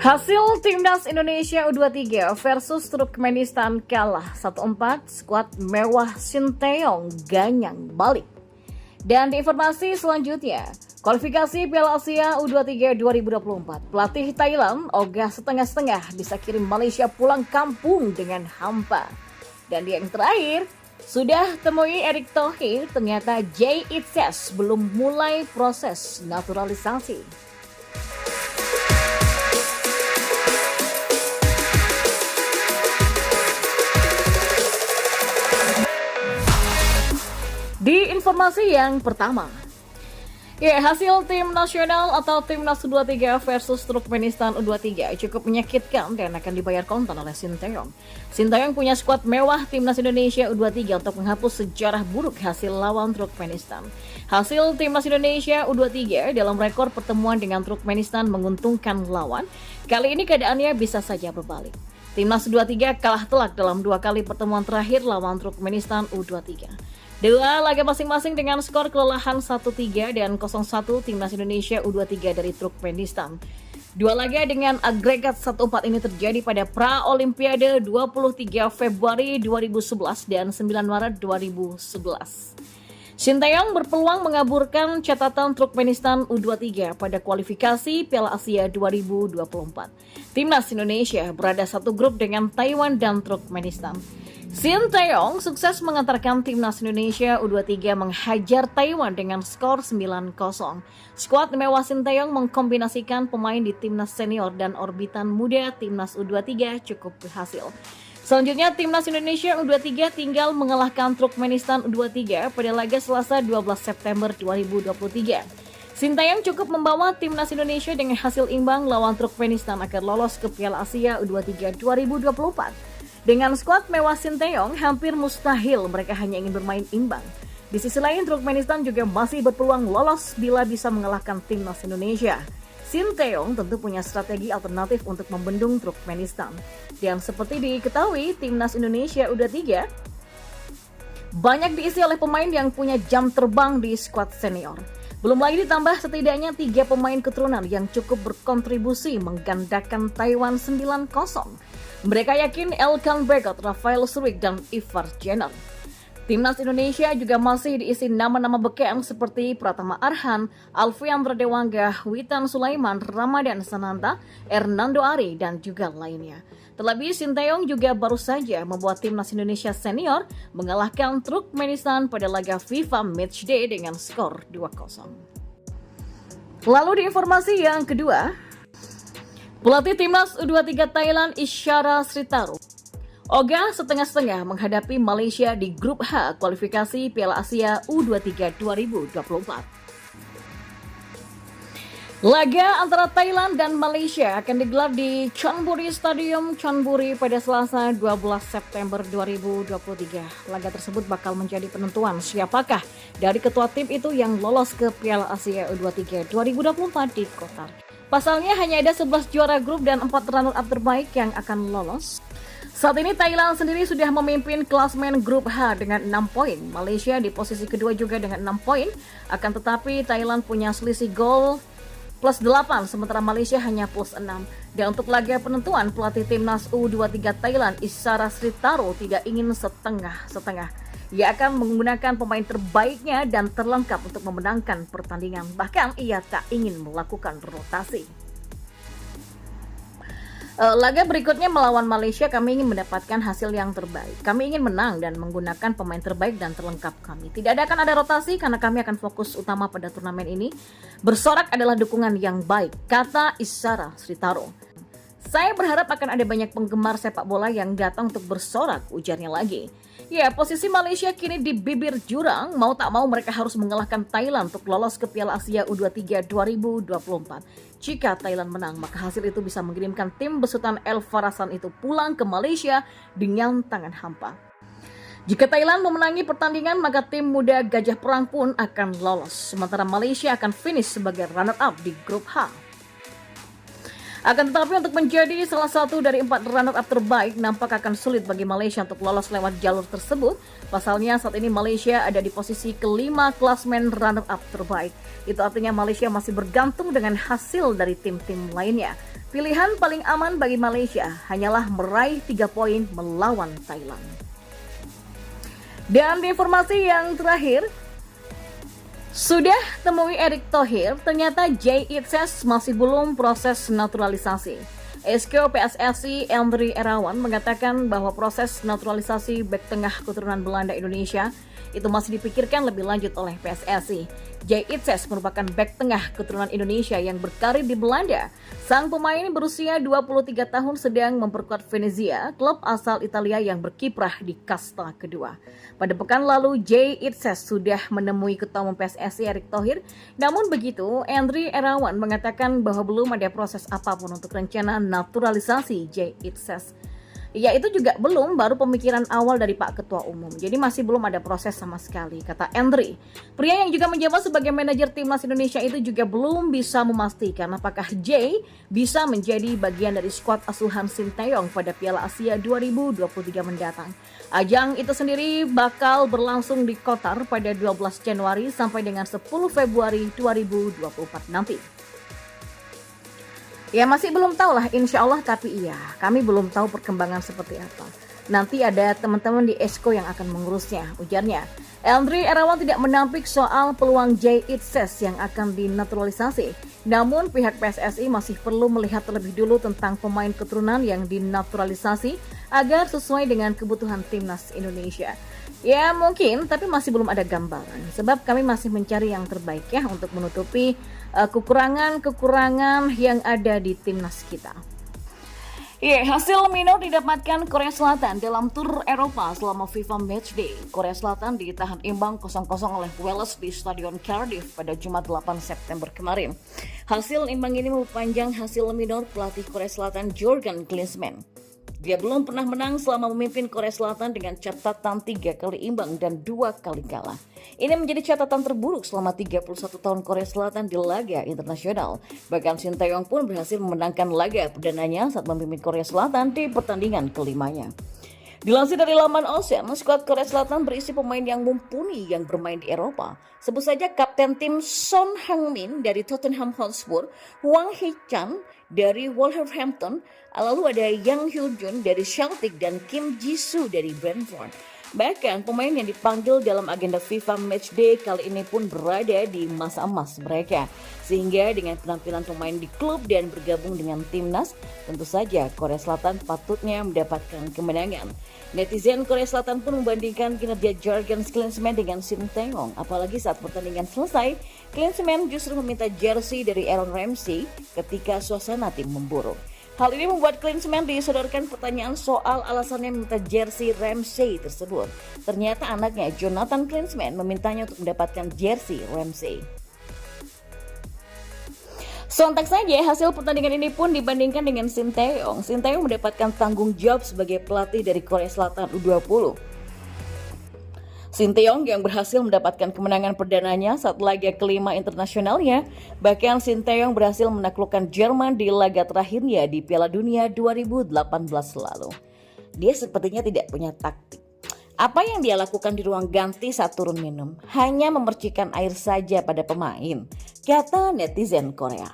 Hasil Timnas Indonesia U23 versus Turkmenistan kalah 1-4, skuad mewah Sinteyong ganyang balik. Dan di informasi selanjutnya, kualifikasi Piala Asia U23 2024, pelatih Thailand ogah setengah-setengah bisa kirim Malaysia pulang kampung dengan hampa. Dan di yang terakhir, sudah temui Erick Thohir, ternyata Jay Itzes belum mulai proses naturalisasi. Di informasi yang pertama, hasil tim nasional atau Timnas U23 versus Turkmenistan U23 cukup menyakitkan dan akan dibayar kontan oleh Sinteyong. Sinteyong punya skuad mewah Timnas Indonesia U23 untuk menghapus sejarah buruk hasil lawan Turkmenistan. Hasil Timnas Indonesia U23 dalam rekor pertemuan dengan Turkmenistan menguntungkan lawan. Kali ini keadaannya bisa saja berbalik. Timnas U23 kalah telak dalam 2 kali pertemuan terakhir lawan Turkmenistan U23. 2 laga masing-masing dengan skor kelelahan 1-3 dan 0-1 Timnas Indonesia U23 dari Turkmenistan. 2 laga dengan agregat 1-4 ini terjadi pada Pra-Olimpiade 23 Februari 2011 dan 9 Maret 2011. Sinteyong berpeluang mengaburkan catatan Turkmenistan U23 pada kualifikasi Piala Asia 2024. Timnas Indonesia berada satu grup dengan Taiwan dan Turkmenistan. Sinteyong sukses mengantarkan Timnas Indonesia U23 menghajar Taiwan dengan skor 9-0. Skuad mewah Sinteyong mengkombinasikan pemain di Timnas Senior dan orbitan muda Timnas U23 cukup berhasil. Selanjutnya, Timnas Indonesia U23 tinggal mengalahkan Turkmenistan U23 pada laga Selasa 12 September 2023. Sinteyong cukup membawa Timnas Indonesia dengan hasil imbang lawan Turkmenistan agar lolos ke Piala Asia U23 2024. Dengan skuad mewah Sinteyong, hampir mustahil mereka hanya ingin bermain imbang. Di sisi lain, Turkmenistan juga masih berpeluang lolos bila bisa mengalahkan Timnas Indonesia. Sinteyong tentu punya strategi alternatif untuk membendung Turkmenistan. Dan seperti diketahui, Timnas Indonesia U23 banyak diisi oleh pemain yang punya jam terbang di skuad senior. Belum lagi ditambah setidaknya 3 pemain keturunan yang cukup berkontribusi menggandakan Taiwan 9-0. Mereka yakin Elkan Bagot, Rafael Struijk, dan Ivar Jenner. Timnas Indonesia juga masih diisi nama-nama beken seperti Pratama Arhan, Alfian Dewangga, Witan Sulaiman, Ramadan Sananta, Hernando Ari, dan juga lainnya. Terlebih, Sinteyong juga baru saja membuat Timnas Indonesia senior mengalahkan Turkmenistan pada laga FIFA Matchday dengan skor 2-0. Lalu di informasi yang kedua, pelatih Timnas U23 Thailand Isyara Sritaro ogah setengah-setengah menghadapi Malaysia di Grup H kualifikasi Piala Asia U23 2024. Laga antara Thailand dan Malaysia akan digelar di Chonburi Stadium Chonburi pada Selasa 12 September 2023. Laga tersebut bakal menjadi penentuan siapakah dari ketua tim itu yang lolos ke Piala Asia U23 2024 di Qatar. Pasalnya hanya ada 11 juara grup dan 4 runner-up terbaik yang akan lolos. Saat ini Thailand sendiri sudah memimpin klasmen grup H dengan 6 poin. Malaysia di posisi kedua juga dengan 6 poin. Akan tetapi Thailand punya selisih gol plus 8, sementara Malaysia hanya plus 6. Dan untuk laga penentuan, pelatih Timnas U23 Thailand Isyara Sritaro tidak ingin setengah-setengah. Ia akan menggunakan pemain terbaiknya dan terlengkap untuk memenangkan pertandingan. Bahkan ia tak ingin melakukan rotasi. Laga berikutnya melawan Malaysia, kami ingin mendapatkan hasil yang terbaik. Kami ingin menang dan menggunakan pemain terbaik dan terlengkap kami. Tidak akan ada rotasi karena kami akan fokus utama pada turnamen ini. Bersorak adalah dukungan yang baik, kata Isyara Sritaro. Saya berharap akan ada banyak penggemar sepak bola yang datang untuk bersorak, ujarnya lagi. Ya, posisi Malaysia kini di bibir jurang, mau tak mau mereka harus mengalahkan Thailand untuk lolos ke Piala Asia U23 2024. Jika Thailand menang, maka hasil itu bisa mengirimkan tim besutan El Farasan itu pulang ke Malaysia dengan tangan hampa. Jika Thailand memenangi pertandingan, maka tim muda Gajah Perang pun akan lolos. Sementara Malaysia akan finish sebagai runner-up di grup H. Akan tetapi untuk menjadi salah satu dari 4 runner-up terbaik nampak akan sulit bagi Malaysia untuk lolos lewat jalur tersebut. Pasalnya saat ini Malaysia ada di posisi kelima klasmen runner-up terbaik. Itu artinya Malaysia masih bergantung dengan hasil dari tim-tim lainnya. Pilihan paling aman bagi Malaysia hanyalah meraih 3 poin melawan Thailand. Dan di informasi yang terakhir, sudah temui Erick Thohir, ternyata Jay Itzes masih belum proses naturalisasi. SK PSSI Andri Erawan mengatakan bahwa proses naturalisasi bek tengah keturunan Belanda Indonesia itu masih dipikirkan lebih lanjut oleh PSSI. Jay Itzes merupakan bek tengah keturunan Indonesia yang berkarir di Belanda. Sang pemain berusia 23 tahun sedang memperkuat Venezia, klub asal Italia yang berkiprah di kasta kedua. Pada pekan lalu, Jay Itzes sudah menemui Ketua Umum PSSI Erick Thohir. Namun begitu, Andri Erawan mengatakan bahwa belum ada proses apapun untuk rencana naturalisasi Jay Itzes. Ya itu juga belum, baru pemikiran awal dari Pak Ketua Umum. Jadi masih belum ada proses sama sekali, kata Andri. Pria yang juga menjabat sebagai manajer timnas Indonesia itu juga belum bisa memastikan apakah Jay bisa menjadi bagian dari skuad asuhan Sinteyong pada Piala Asia 2023 mendatang. Ajang itu sendiri bakal berlangsung di Qatar pada 12 Januari sampai dengan 10 Februari 2024 nanti. Ya masih belum tahu lah, insya Allah, tapi iya kami belum tahu perkembangan seperti apa. Nanti ada teman-teman di Esko yang akan mengurusnya, ujarnya. Andri Erawan tidak menampik soal peluang Jay Itzes yang akan dinaturalisasi. Namun pihak PSSI masih perlu melihat terlebih dulu tentang pemain keturunan yang dinaturalisasi agar sesuai dengan kebutuhan timnas Indonesia. Ya mungkin, tapi masih belum ada gambaran. Sebab kami masih mencari yang terbaik ya untuk menutupi kekurangan-kekurangan yang ada di timnas kita. Hasil minor didapatkan Korea Selatan dalam tur Eropa selama FIFA Matchday. Korea Selatan ditahan imbang 0-0 oleh Wales di Stadion Cardiff pada Jumat 8 September kemarin. Hasil imbang ini memperpanjang hasil minor pelatih Korea Selatan Jurgen Klinsmann. Dia belum pernah menang selama memimpin Korea Selatan dengan catatan 3 kali imbang dan 2 kali kalah. Ini menjadi catatan terburuk selama 31 tahun Korea Selatan di laga internasional. Bahkan Sinteyong pun berhasil memenangkan laga perdananya saat memimpin Korea Selatan di pertandingan kelimanya. Dilansir dari laman Ocean, skuad Korea Selatan berisi pemain yang mumpuni yang bermain di Eropa. Sebut saja Kapten tim Son Heung-min dari Tottenham Hotspur, Hwang Hee-chan dari Wolverhampton, lalu ada Yang Hyun-jun dari Celtic dan Kim Ji-soo dari Brentford. Bahkan pemain yang dipanggil dalam agenda FIFA Matchday kali ini pun berada di masa emas mereka. Sehingga dengan penampilan pemain di klub dan bergabung dengan timnas, tentu saja Korea Selatan patutnya mendapatkan kemenangan. Netizen Korea Selatan pun membandingkan kinerja Jurgen Klinsmann dengan Sinteyong. Apalagi saat pertandingan selesai, Klinsmann justru meminta jersey dari Aaron Ramsey ketika suasana tim memburuk. Hal ini membuat Klinsmann disodorkan pertanyaan soal alasannya meminta jersey Ramsey tersebut. Ternyata anaknya Jonathan Klinsmann memintanya untuk mendapatkan jersey Ramsey. Sontak saja hasil pertandingan ini pun dibandingkan dengan Sinteyong. Sinteyong mendapatkan tanggung jawab sebagai pelatih dari Korea Selatan U20. Sinteyong yang berhasil mendapatkan kemenangan perdananya saat laga kelima internasionalnya. Bahkan Sinteyong berhasil menaklukkan Jerman di laga terakhirnya di Piala Dunia 2018 lalu. Dia sepertinya tidak punya taktik. Apa yang dia lakukan di ruang ganti saat turun minum? Hanya memercikan air saja pada pemain, kata netizen Korea.